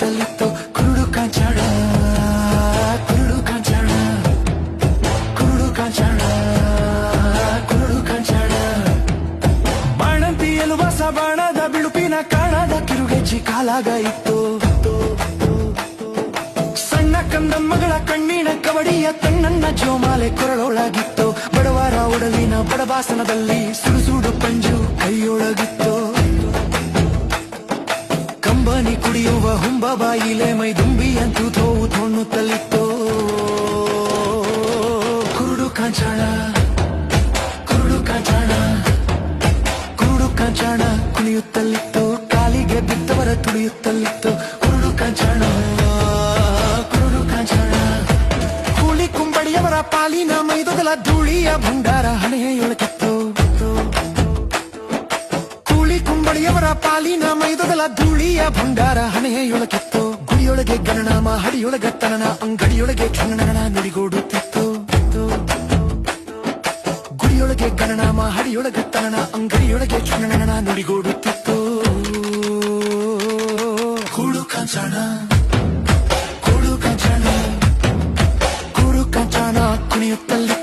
ಕುಣಿಯುತ್ತಲಿತ್ತು ಕುರುಡು ಕಾಂಚಾಣ ಕುರುಡು ಕಾಂಚಾಣ ಕುರುಡು ಕಾಂಚಾಣ ಕುರುಡು ಕಾಂಚಾಣ ಬಾಣಂತಿ ಎಲುಬಸ ಬಾಣದ ಬಿಳುಪಿನ ಕಾಣದ ಕಿರುಗೆಜ್ಜಿ ಕಾಲಾಗ ಇತ್ತು ಸಣ್ಣ ಕಂದಮ್ಮಗಳ ಕಣ್ಣಿನ ಕವಡಿಯ ತಣ್ಣನ್ನ ಜೋಮಾಲೆ ಕೊರಳೊಳಗಿತ್ತು ಬಡವರ ಒಡಲಿನ ಬಡಬಾಸನದಲ್ಲಿ ಸುಡುಸುಡು ಪಂಜು ಕೈಯೊಳಗಿತ್ತು ಕಂಬನಿ ಕುಡಿಯುವ ಹುಂಬ ಬಾಯಿಲೆ ಮೈದುಂಬಿಯಂತೂ ತೋವು ತೊಣ್ಣುತ್ತಲಿತ್ತು ಕುರುಡು ಕಾಂಚಾಣ ಕುರುಡು ಕಾಂಚಾಣ ಕುರುಡು ಕಾಂಚಾಣ ಕುಣಿಯುತ್ತಲಿತ್ತು ಕಾಲಿಗೆ ಬಿದ್ದವರ ತುಳಿಯುತ್ತಲಿತ್ತು ಕುರುಡು ಕಾಂಚಾಣ ಕುರುಡು ಕಾಂಚಾಣ ಕೂಲಿ ಕುಂಬಡಿಯವರ ಪಾಲಿನ ಮೈದೊಗಲ ಧೂಳಿಯ ಭಂಡಾರ ಹಣೆಯೊಳಗಿತ್ತು ಕೂಲಿ ಕುಂಬಡಿಯವರ ಪಾಲಿನ ಮೈದೊಗಲ ಧೂಳಿಯ ಭಂಡಾರ ಹಣೆಯೊಳಗಿತ್ತು ಗುಡಿಯೊಳಗೆ ಗಣನಾಮ ಹಡಿಯೊಳಗ ತನನ ಅಂಗಡಿಯೊಳಗೆ ಕ್ಷಣನ ನುಡಿಗೂಡುತ್ತಿತ್ತು ಗುಡಿಯೊಳಗೆ ಗಣನಾಮ ಹಡಿಯೊಳಗ ತನನ ಅಂಗಡಿಯೊಳಗೆ ಕ್ಷಣನ ನುಡಿಗೂಡುತ್ತಿತ್ತು ಕೂಡು ಕಾಂಚಾಣ ಕೂಡು ಕಾಂಚಾಣ ಕೂಡು ಕಾಂಚಾಣ ಕುಣಿಯುತ್ತಲ್ಲಿ